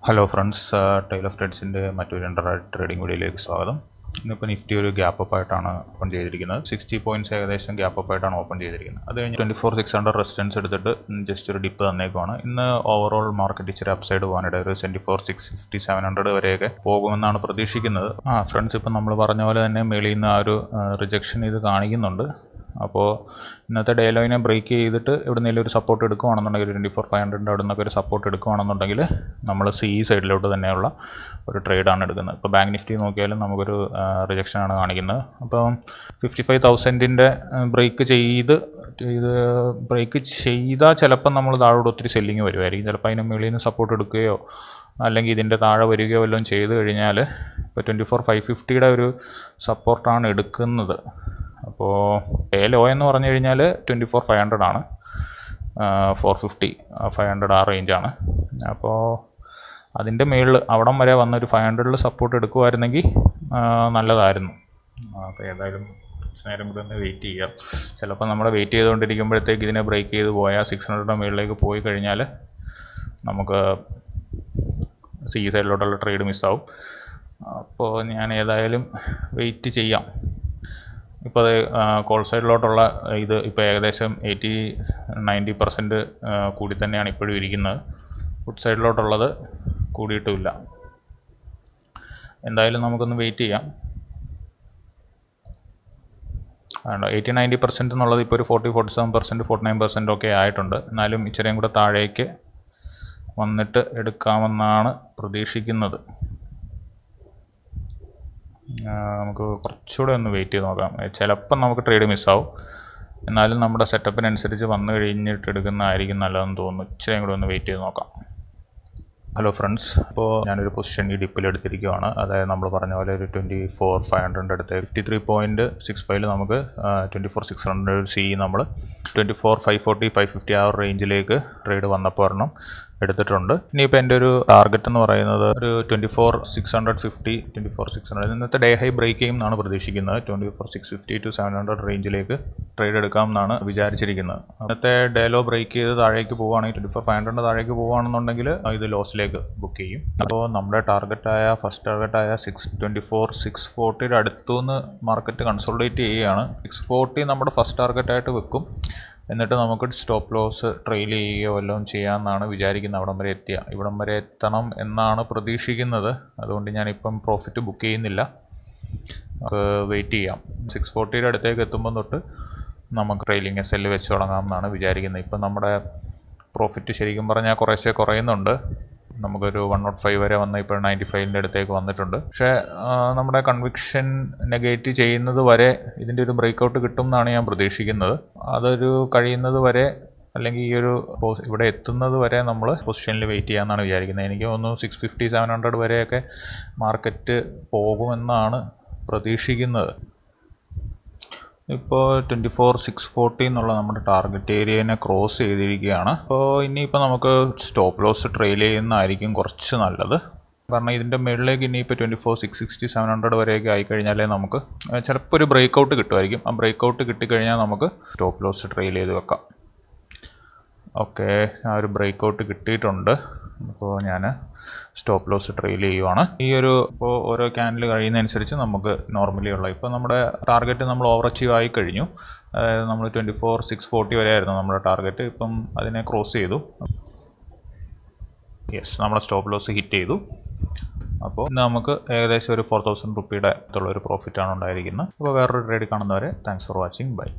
Hello friends, tile of ട്രേഡ്സിൻ്റെ മറ്റൊരു trading വീഡിയോയിലേക്ക് സ്വാഗതം. ഇന്നിപ്പോൾ നിഫ്റ്റി ഒരു ഗ്യാപ്പ് അപ്പ് ആയിട്ടാണ് ഓപ്പൺ ചെയ്തിരിക്കുന്നത്. 60 പോയിൻറ്റ്സ് ഏകദേശം ഗ്യാപ്പ് അപ്പ് ആയിട്ടാണ് ഓപ്പൺ ചെയ്തിരിക്കുന്നത്. അത് കഴിഞ്ഞ് 24,600 റെസിസ്റ്റൻസ് എടുത്തിട്ട് ജസ്റ്റ് ഒരു ഡിപ്പ് തന്നേക്കുവാണ്. ഇന്ന് ഓവറോൾ മാർക്കറ്റ് ഇച്ചിരി അപ്സൈഡ് പോകാനിട ഒരു 24,650 700 വരെയൊക്കെ പോകുമെന്നാണ് പ്രതീക്ഷിക്കുന്നത്. ഫ്രണ്ട്സ്, ഇപ്പം നമ്മൾ പറഞ്ഞ പോലെ തന്നെ മേളിൽ നിന്ന് ആ ഒരു റിജക്ഷൻ ഇത് കാണിക്കുന്നുണ്ട്. അപ്പോൾ ഇന്നത്തെ ഡേ ലൈനെ ബ്രേക്ക് ചെയ്തിട്ട് എവിടെയെങ്കിലും ഒരു സപ്പോർട്ട് എടുക്കുകയാണെന്നുണ്ടെങ്കിൽ 24,500 അവിടെ നിന്നൊക്കെ ഒരു സപ്പോർട്ട് എടുക്കുകയാണെന്നുണ്ടെങ്കിൽ നമ്മൾ സൈഡിലോട്ട് തന്നെയുള്ള ഒരു ട്രേഡാണ് എടുക്കുന്നത്. ഇപ്പോൾ ബാങ്ക് നിഫ്റ്റി നോക്കിയാലും നമുക്കൊരു റിജക്ഷനാണ് കാണിക്കുന്നത്. അപ്പോൾ 55,000-ൻ്റെ ബ്രേക്ക് ചെയ്താൽ ചിലപ്പം നമ്മൾ താഴോട്ട് ഒത്തിരി സെല്ലിങ് വരുമായിരിക്കും. ചിലപ്പോൾ അതിന് മുകളിൽ നിന്ന് സപ്പോർട്ട് എടുക്കുകയോ അല്ലെങ്കിൽ ഇതിൻ്റെ താഴെ വരികയോ വല്ലതും ചെയ്ത് കഴിഞ്ഞാൽ ഇപ്പോൾ 24,550-യുടെ ഒരു സപ്പോർട്ടാണ് എടുക്കുന്നത്. അപ്പോൾ ലോ എന്ന് പറഞ്ഞു കഴിഞ്ഞാൽ 24,500 ആണ്, 450 500 ആ റേഞ്ചാണ്. അപ്പോൾ അതിൻ്റെ മുകളിൽ അവിടം വരെ വന്നൊരു 500-ൽ സപ്പോർട്ട് എടുക്കുമായിരുന്നെങ്കിൽ നല്ലതായിരുന്നു. അപ്പോൾ ഏതായാലും നേരം കൂടെ ഒന്ന് വെയിറ്റ് ചെയ്യാം. ചിലപ്പോൾ നമ്മൾ വെയിറ്റ് ചെയ്തുകൊണ്ടിരിക്കുമ്പോഴത്തേക്ക് ഇതിനെ ബ്രേക്ക് ചെയ്ത് പോയാൽ 600-യുടെ മുകളിലേക്ക് പോയി കഴിഞ്ഞാൽ നമുക്ക് സൈഡിലോട്ടുള്ള ട്രേഡ് മിസ്സാവും. അപ്പോൾ ഞാൻ ഏതായാലും വെയിറ്റ് ചെയ്യാം. ഇപ്പോൾ കോൾ സൈഡിലോട്ടുള്ള ഇത് ഇപ്പോൾ ഏകദേശം 80-90% കൂടി തന്നെയാണ് ഇപ്പോഴും ഇരിക്കുന്നത്. ഫുഡ് സൈഡിലോട്ടുള്ളത് കൂടിയിട്ടുമില്ല. എന്തായാലും നമുക്കൊന്ന് വെയിറ്റ് ചെയ്യാം. 80-90% എന്നുള്ളത് ഇപ്പോൾ ഒരു 40-47%, 49% ഒക്കെ ആയിട്ടുണ്ട്. എന്നാലും ഇച്ചിരിയും കൂടെ താഴേക്ക് വന്നിട്ട് എടുക്കാമെന്നാണ് പ്രതീക്ഷിക്കുന്നത്. നമുക്ക് കുറച്ചുകൂടെ ഒന്ന് വെയിറ്റ് ചെയ്ത് നോക്കാം. ചിലപ്പം നമുക്ക് ട്രേഡ് മിസ്സാവും. എന്നാലും നമ്മുടെ സെറ്റപ്പിനനുസരിച്ച് വന്നു കഴിഞ്ഞിട്ട് എടുക്കുന്നതായിരിക്കും നല്ലതെന്ന് തോന്നുന്നു. ഇച്ചിരിയും കൂടെ ഒന്ന് വെയിറ്റ് ചെയ്ത് നോക്കാം. ഹലോ ഫ്രണ്ട്സ്, അപ്പോൾ ഞാനൊരു പൊസിഷൻ ഈ ഡിപ്പിൽ എടുത്തിരിക്കുകയാണ്. അതായത് നമ്മൾ പറഞ്ഞ പോലെ ഒരു 24,500 അടുത്ത് 53.65 നമുക്ക് 24,600 നമ്മൾ 24,540 550 ആ റേഞ്ചിലേക്ക് ട്രേഡ് വന്നപ്പോൾ ഒരെണ്ണം എടുത്തിട്ടുണ്ട്. ഇനിയിപ്പോൾ എൻ്റെ ഒരു ടാർഗറ്റ് എന്ന് പറയുന്നത് ഒരു 24,650 24,600 ഇന്നത്തെ ഡേ ഹൈ ബ്രേക്ക് ചെയ്യുമെന്നാണ് പ്രതീക്ഷിക്കുന്നത്. 24,650 to 700 റേഞ്ചിലേക്ക് ട്രേഡ് എടുക്കാമെന്നാണ് വിചാരിച്ചിരിക്കുന്നത്. ഇന്നത്തെ ഡേ ലോ ബ്രേക്ക് ചെയ്ത് താഴേക്ക് പോവുകയാണെങ്കിൽ 24,500 താഴേക്ക് പോവുകയാണെന്നുണ്ടെങ്കിൽ ഇത് ലോസിലേക്ക് ബുക്ക് ചെയ്യും. അപ്പോൾ നമ്മുടെ ഫസ്റ്റ് ടാർഗറ്റായ 624,640 അടുത്തുനിന്ന് മാർക്കറ്റ് കൺസോളിഡേറ്റ് ചെയ്യുകയാണ്. 640 നമ്മുടെ ഫസ്റ്റ് ടാർഗറ്റായിട്ട് വെക്കും. എന്നിട്ട് നമുക്ക് സ്റ്റോപ്പ് ലോസ് ട്രെയിൽ ചെയ്യുകയോ വല്ലതും ചെയ്യാമെന്നാണ് വിചാരിക്കുന്നത്. ഇവിടം വരെ എത്തണം എന്നാണ് പ്രതീക്ഷിക്കുന്നത്. അതുകൊണ്ട് ഞാനിപ്പം പ്രോഫിറ്റ് ബുക്ക് ചെയ്യുന്നില്ല. നമുക്ക് വെയിറ്റ് ചെയ്യാം. 640-യുടെ അടുത്തേക്ക് എത്തുമ്പോൾ തൊട്ട് നമുക്ക് ട്രെയിലിംഗ് SL വെച്ച് തുടങ്ങാമെന്നാണ് വിചാരിക്കുന്നത്. ഇപ്പം നമ്മുടെ പ്രോഫിറ്റ് ശരിക്കും പറഞ്ഞാൽ കുറേശ്ശെ കുറയുന്നുണ്ട്. നമുക്കൊരു 105 വരെ വന്ന് ഇപ്പോൾ 95-ൻ്റെ അടുത്തേക്ക് വന്നിട്ടുണ്ട്. പക്ഷേ നമ്മുടെ കൺവിക്ഷൻ നെഗേറ്റ് ചെയ്യുന്നത് വരെ ഇതിൻ്റെ ഒരു ബ്രേക്കൗട്ട് കിട്ടും എന്നാണ് ഞാൻ പ്രതീക്ഷിക്കുന്നത്. അതൊരു കഴിയുന്നത് വരെ അല്ലെങ്കിൽ ഈ ഒരു ഇവിടെ എത്തുന്നത് വരെ നമ്മൾ പൊസിഷനിൽ വെയിറ്റ് ചെയ്യാമെന്നാണ് വിചാരിക്കുന്നത്. എനിക്ക് തോന്നുന്നു 650 700 വരെയൊക്കെ മാർക്കറ്റ് പോകുമെന്നാണ് പ്രതീക്ഷിക്കുന്നത്. ഇപ്പോൾ 24,640 എന്നുള്ള നമ്മുടെ ടാർഗറ്റ് ഏരിയനെ ക്രോസ് ചെയ്തിരിക്കുകയാണ്. അപ്പോൾ ഇനിയിപ്പോൾ നമുക്ക് സ്റ്റോപ്പ് ലോസ് ട്രെയിൽ ചെയ്യുന്നതായിരിക്കും കുറച്ച് നല്ലത്. കാരണം ഇതിൻ്റെ മുകളിലേക്ക് ഇനിയിപ്പോൾ 24,660 700 വരെയൊക്കെ ആയിക്കഴിഞ്ഞാലേ നമുക്ക് ചിലപ്പോൾ ഒരു ബ്രേക്കൗട്ട് കിട്ടുമായിരിക്കും. ആ ബ്രേക്കൗട്ട് കിട്ടിക്കഴിഞ്ഞാൽ നമുക്ക് സ്റ്റോപ്പ് ലോസ് ട്രെയിൽ ചെയ്ത് വെക്കാം. ഓക്കെ, ആ ഒരു ബ്രേക്കൗട്ട് കിട്ടിയിട്ടുണ്ട്. അപ്പോൾ ഞാൻ സ്റ്റോപ്പ് ലോസ് ട്രെയിൽ ചെയ്യുവാണ്. ഇപ്പോൾ ഓരോ ക്യാൻഡിൽ കഴിയുന്നതനുസരിച്ച് നമുക്ക് നോർമലി ഉള്ള ഇപ്പോൾ നമ്മുടെ ടാർഗറ്റ് നമ്മൾ ഓവർ അച്ചീവ് ആയി കഴിഞ്ഞു. അതായത് നമ്മൾ 24,640 വരെ ആയിരുന്നു നമ്മുടെ ടാർഗറ്റ്. ഇപ്പം അതിനെ ക്രോസ് ചെയ്തു. നമ്മുടെ സ്റ്റോപ്പ് ലോസ് ഹിറ്റ് ചെയ്തു. അപ്പോൾ നമുക്ക് ഏകദേശം ഒരു 4,000 റുപ്പിയുടെ അടുത്തുള്ള ഒരു പ്രോഫിറ്റാണ് ഉണ്ടായിരിക്കുന്നത്. അപ്പോൾ വേറൊരു ട്രേഡ് കാണുന്നവരെ താങ്ക്സ് ഫോർ വാച്ചിങ്. ബൈ.